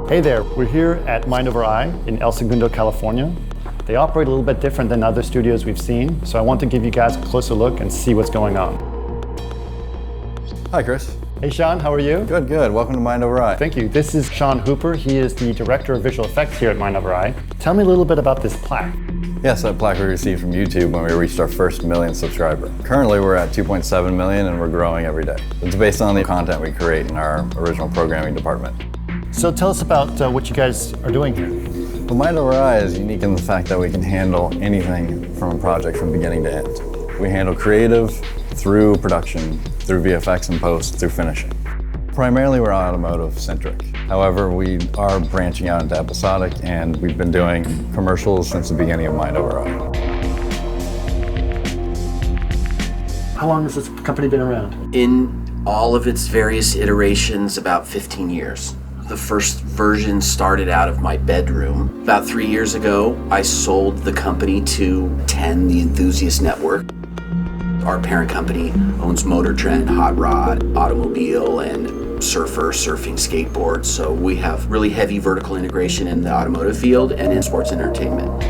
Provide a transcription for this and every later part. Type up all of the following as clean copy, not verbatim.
Hey there, we're here at MindOverEye in El Segundo, California. They operate a little bit different than other studios we've seen, so I want to give you guys a closer look and see what's going on. Hi, Chris. Hey Sean, how are you? Good, good. Welcome to MindOverEye. Thank you. This is Sean Hooper. He is the Director of Visual Effects here at MindOverEye. Tell me a little bit about this plaque. Yes, that plaque we received from YouTube when we reached our first million subscriber. Currently, we're at 2.7 million and we're growing every day. It's based on the content we create in our original programming department. So tell us about what you guys are doing here. Well, MindOverEye is unique in the fact that we can handle anything from a project from beginning to end. We handle creative through production, through VFX and post, through finishing. Primarily, we're automotive centric. However, we are branching out into episodic, and we've been doing commercials since the beginning of MindOverEye. How long has this company been around? In all of its various iterations, about 15 years. The first version started out of my bedroom. About 3 years ago, I sold the company to 10, the Enthusiast Network. Our parent company owns Motor Trend, Hot Rod, Automobile, and Surfer, Surfing, Skateboard. So we have really heavy vertical integration in the automotive field and in sports and entertainment.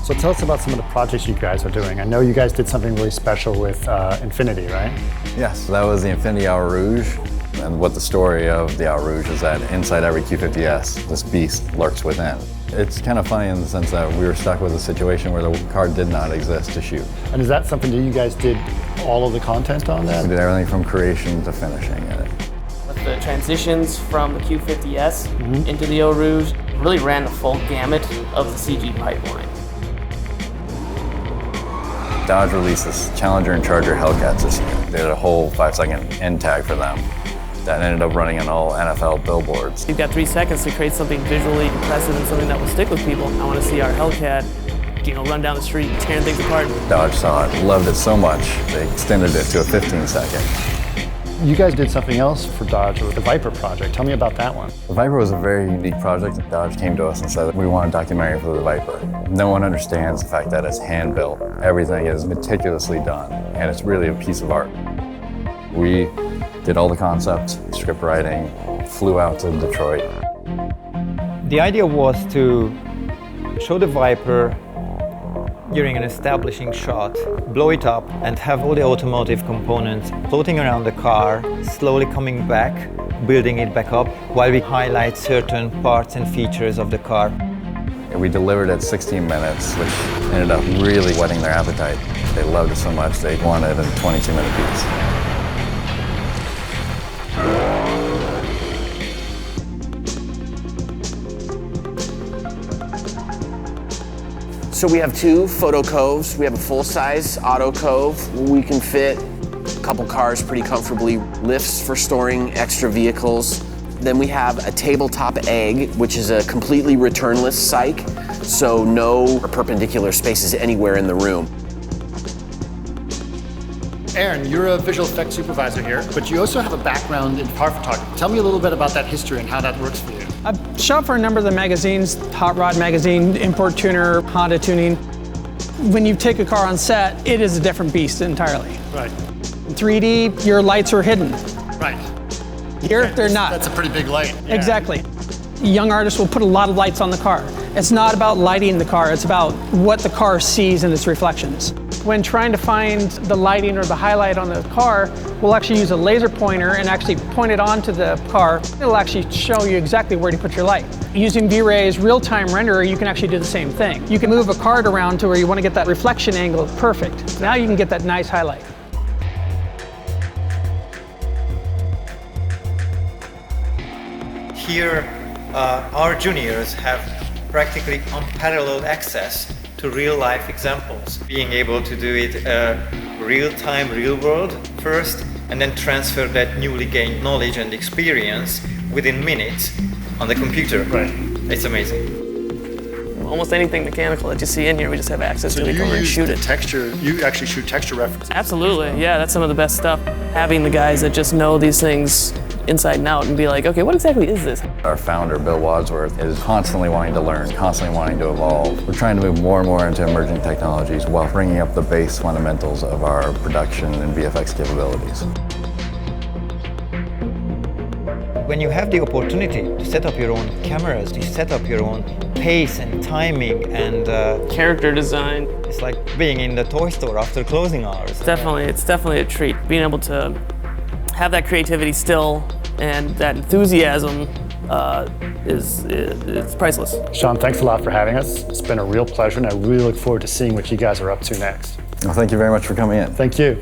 So tell us about some of the projects you guys are doing. I know you guys did something really special with Infinity, right? Yes, that was the Infinity Au Rouge. And what the story of the Au Rouge is that inside every Q50S, this beast lurks within. It's kind of funny in the sense that we were stuck with a situation where the car did not exist to shoot. And is that something that you guys did all of the content on that? We did everything from creation to finishing in it. With the transitions from the Q50S into the Au Rouge, really ran the full gamut of the CG pipeline. Dodge released this Challenger and Charger Hellcats this year. They did a whole 5-second end tag for them that ended up running on all NFL billboards. You've got 3 seconds to create something visually impressive and something that will stick with people. I want to see our Hellcat, run down the street, tearing things apart. Dodge saw it, loved it so much, they extended it to a 15-second. You guys did something else for Dodge with the Viper project. Tell me about that one. The Viper was a very unique project. Dodge came to us and said, we want a documentary for the Viper. No one understands the fact that it's hand-built. Everything is meticulously done, and it's really a piece of art. We did all the concepts, script writing, flew out to Detroit. The idea was to show the Viper during an establishing shot, blow it up, and have all the automotive components floating around the car, slowly coming back, building it back up, while we highlight certain parts and features of the car. And we delivered at 16 minutes, which ended up really whetting their appetite. They loved it so much, they wanted a 22-minute piece. So we have 2 photo coves. We have a full-size auto cove. We can fit a couple cars pretty comfortably, lifts for storing extra vehicles. Then we have a tabletop egg, which is a completely returnless cyc, so no perpendicular spaces anywhere in the room. Aaron, you're a visual effects supervisor here, but you also have a background in car photography. Tell me a little bit about that history and how that works for you. I've shot for a number of the magazines, Hot Rod Magazine, Import Tuner, Honda Tuning. When you take a car on set, it is a different beast entirely. Right. In 3D, your lights are hidden. Right. Here, they're not. That's a pretty big light. Yeah. Exactly. Young artists will put a lot of lights on the car. It's not about lighting the car, it's about what the car sees in its reflections. When trying to find the lighting or the highlight on the car, we'll actually use a laser pointer and actually point it onto the car. It'll actually show you exactly where to put your light. Using V-Ray's real-time renderer, you can actually do the same thing. You can move a card around to where you want to get that reflection angle perfect. Now you can get that nice highlight. Here, our juniors have practically unparalleled access to real-life examples, being able to do it real-time, real-world first, and then transfer that newly gained knowledge and experience within minutes on the computer. Right. It's amazing. Almost anything mechanical that you see in here, we just have access to. So We you come over and use shoot the it. texture, you actually shoot texture references. Absolutely, yeah, that's some of the best stuff. Having the guys that just know these things inside and out and be like, okay, what exactly is this? Our founder, Bill Wadsworth, is constantly wanting to learn, constantly wanting to evolve. We're trying to move more and more into emerging technologies while bringing up the base fundamentals of our production and VFX capabilities. when you have the opportunity to set up your own cameras, to set up your own pace and timing and Character design. it's like being in the toy store after closing hours. It's definitely a treat. Being able to have that creativity still and that enthusiasm is priceless. Sean, thanks a lot for having us. It's been a real pleasure, and I really look forward to seeing what you guys are up to next. Well, thank you very much for coming in. Thank you.